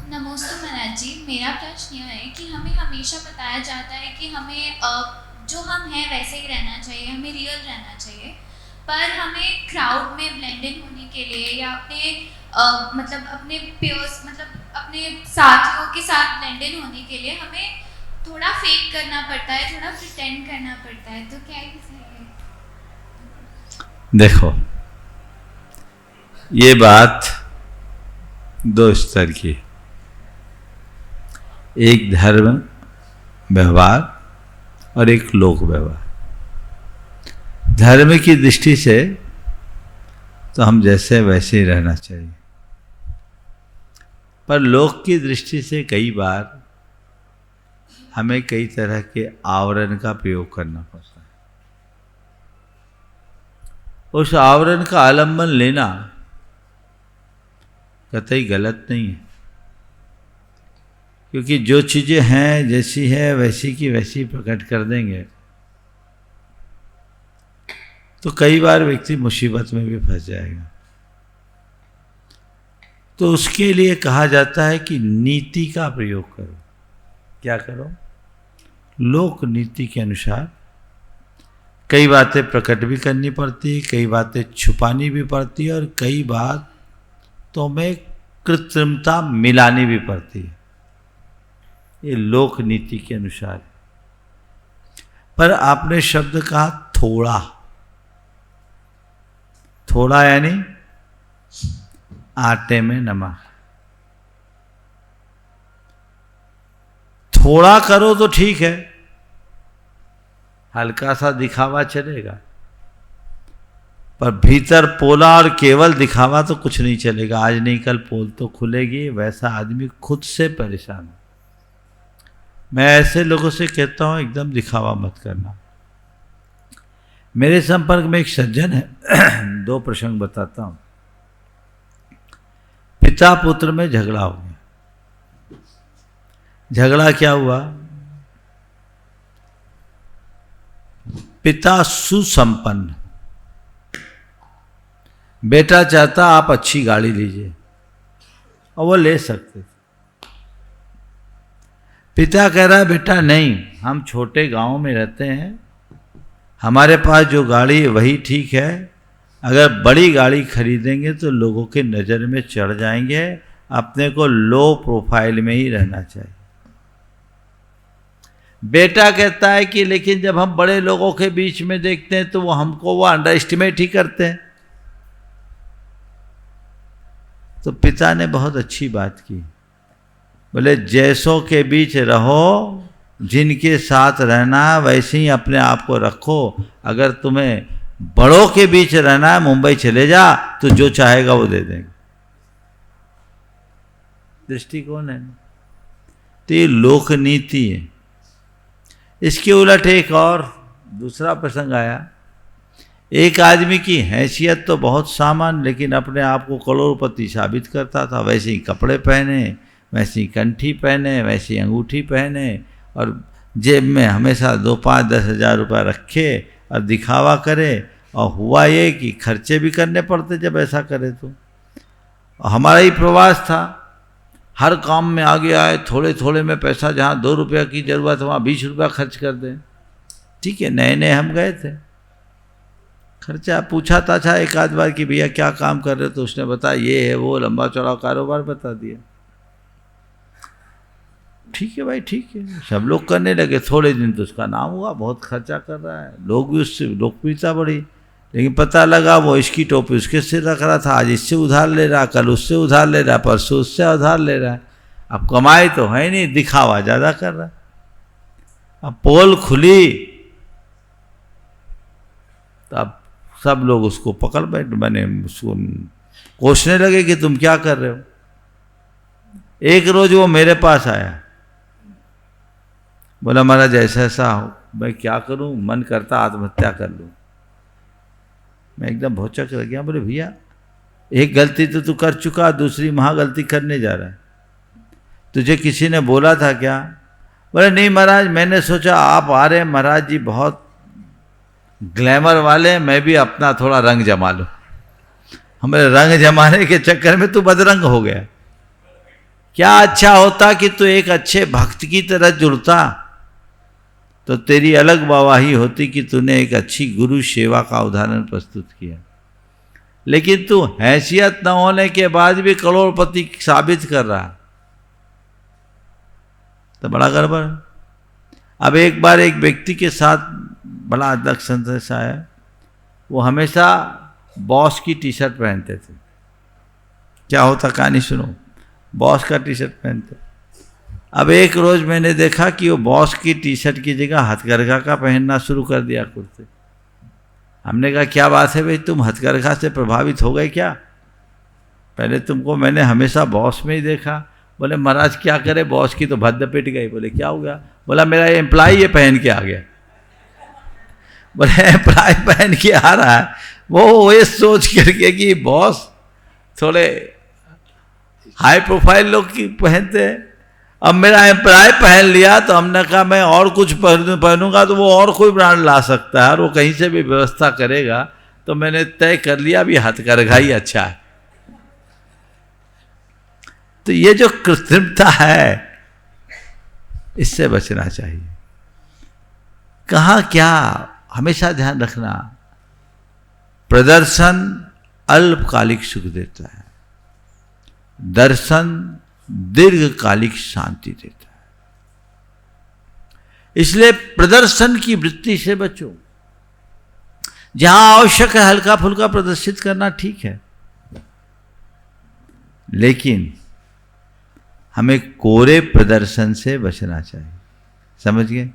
नमस्ते महाराज जी, मेरा प्रश्न यह है कि हमें हमेशा बताया जाता है कि हमें जो हम हैं वैसे ही रहना चाहिए, हमें रियल रहना चाहिए, पर हमें क्राउड में ब्लेंड इन होने के लिए या अपने मतलब अपने पेयर्स मतलब अपने साथियों के साथ ब्लेंड इन होने के लिए हमें थोड़ा फेक करना पड़ता है, थोड़ा प्रिटेंड करना पड़ता है, तो क्या ये सही है? देखो, ये बात दो स्तर की, एक धर्म व्यवहार और एक लोक व्यवहार। धर्म की दृष्टि से तो हम जैसे वैसे ही रहना चाहिए, पर लोक की दृष्टि से कई बार हमें कई तरह के आवरण का प्रयोग करना पड़ता है। उस आवरण का आलंबन लेना कतई गलत नहीं है, क्योंकि जो चीज़ें हैं जैसी है वैसी की वैसी प्रकट कर देंगे तो कई बार व्यक्ति मुसीबत में भी फंस जाएगा। तो उसके लिए कहा जाता है कि नीति का प्रयोग करो। क्या करो? लोक नीति के अनुसार कई बातें प्रकट भी करनी पड़ती है, कई बातें छुपानी भी पड़ती है और कई बात तो में कृत्रिमता मिलानी भी पड़ती है। ये लोक नीति के अनुसार। पर आपने शब्द कहा थोड़ा। थोड़ा यानी आटे में नमक। थोड़ा करो तो ठीक है, हल्का सा दिखावा चलेगा, पर भीतर पोला और केवल दिखावा तो कुछ नहीं चलेगा। आज नहीं कल पोल तो खुलेगी। वैसा आदमी खुद से परेशान है। मैं ऐसे लोगों से कहता हूं एकदम दिखावा मत करना। मेरे संपर्क में एक सज्जन है, दो प्रसंग बताता हूं। पिता पुत्र में झगड़ा हो गया। झगड़ा क्या हुआ? पिता सुसंपन्न, बेटा चाहता आप अच्छी गाड़ी लीजिए, और वो ले सकते थे। पिता कह रहा है बेटा नहीं, हम छोटे गांव में रहते हैं, हमारे पास जो गाड़ी है वही ठीक है। अगर बड़ी गाड़ी खरीदेंगे तो लोगों के नज़र में चढ़ जाएंगे, अपने को लो प्रोफाइल में ही रहना चाहिए। बेटा कहता है कि लेकिन जब हम बड़े लोगों के बीच में देखते हैं तो वो अंडर एस्टिमेट ही करते हैं। तो पिता ने बहुत अच्छी बात की, बोले जैसों के बीच रहो, जिनके साथ रहना है वैसे ही अपने आप को रखो। अगर तुम्हें बड़ों के बीच रहना है, मुंबई चले जा, तो जो चाहेगा वो दे देंगे। दृष्टिकोण है। तो ये लोक नीति है। इसके उलट एक और दूसरा प्रसंग आया। एक आदमी की हैसियत तो बहुत सामान्य, लेकिन अपने आप को करोड़पति साबित करता था। वैसे ही कपड़े पहने, वैसे ही कंठी पहने, वैसे ही अंगूठी पहने, और जेब में हमेशा 2, 5, 10 हज़ार रुपये रखे और दिखावा करे। और हुआ ये कि खर्चे भी करने पड़ते जब ऐसा करे तो। हमारा ही प्रवास था, हर काम में आगे आए, थोड़े थोड़े में पैसा, जहाँ 2 रुपये की ज़रूरत है वहाँ 20 रुपया खर्च कर दें। ठीक है, नए नए हम गए थे। खर्चा पूछा था एक आध बार कि भैया क्या काम कर रहे, तो उसने बताया ये है वो, लंबा चौड़ा कारोबार बता दिया। ठीक है भाई, ठीक है, सब लोग करने लगे। थोड़े दिन तो उसका नाम हुआ, बहुत खर्चा कर रहा है, लोग भी उससे लोकप्रियता बढ़ी। लेकिन पता लगा वो इसकी टोपी उसके सिर रख रहा था, आज इससे उधार ले रहा, कल उससे उधार ले रहा, परसों उससे उधार ले रहा है। अब कमाई तो है नहीं, दिखावा ज़्यादा कर रहा है। अब पोल खुली तो अब सब लोग उसको पकड़ बैठे, मैंने उसको कोसने लगे कि तुम क्या कर रहे हो। एक रोज वो मेरे पास आया, बोला महाराज ऐसा ऐसा हो। मैं क्या करूं, मन करता आत्महत्या कर लूं। मैं एकदम भौचक रह गया। बोले भैया एक गलती तो तू कर चुका, दूसरी महा गलती करने जा रहा है, तुझे किसी ने बोला था क्या? बोले नहीं महाराज, मैंने सोचा आप आ रहे हैं महाराज जी, बहुत ग्लैमर वाले, मैं भी अपना थोड़ा रंग जमा लूं। हमारे रंग जमाने के चक्कर में तू बदरंग हो गया। क्या अच्छा होता कि तू एक अच्छे भक्त की तरह जुड़ता, तो तेरी अलग वाहवाही होती कि तूने एक अच्छी गुरु सेवा का उदाहरण प्रस्तुत किया। लेकिन तू हैसियत न होने के बाद भी करोड़पति साबित कर रहा, तो बड़ा गड़बड़। अब एक बार एक व्यक्ति के साथ बड़ा अलग संदेश आया। वो हमेशा बॉस की टी शर्ट पहनते थे। क्या होता कहानी सुनो। बॉस का टी शर्ट पहनते। अब एक रोज मैंने देखा कि वो बॉस की टी शर्ट की जगह हथकरघा का पहनना शुरू कर दिया कुर्ते। हमने कहा क्या बात है भाई, तुम हथकरघा से प्रभावित हो गए क्या? पहले तुमको मैंने हमेशा बॉस में ही देखा। बोले महाराज क्या करे, बॉस की तो भद्द पिट गई। बोले क्या हो गया? बोला मेरा एम्प्लॉय ये पहन के आ गया। बोले एम्प्लॉय पहन के आ रहा है, वो ये सोच करके कि बॉस थोड़े हाई प्रोफाइल लोग की पहनते हैं। अब मेरा एम्प्लॉय पहन लिया तो हमने कहा मैं और कुछ पहनूंगा तो वो और कोई ब्रांड ला सकता है और वो कहीं से भी व्यवस्था करेगा। तो मैंने तय कर लिया अभी हथकरघा ही अच्छा है। तो ये जो कृत्रिमता है, इससे बचना चाहिए। कहाँ क्या हमेशा ध्यान रखना, प्रदर्शन अल्पकालिक सुख देता है, दर्शन दीर्घकालिक शांति देता है। इसलिए प्रदर्शन की वृत्ति से बचो। जहां आवश्यक है हल्का फुल्का प्रदर्शित करना ठीक है, लेकिन हमें कोरे प्रदर्शन से बचना चाहिए। समझ गए?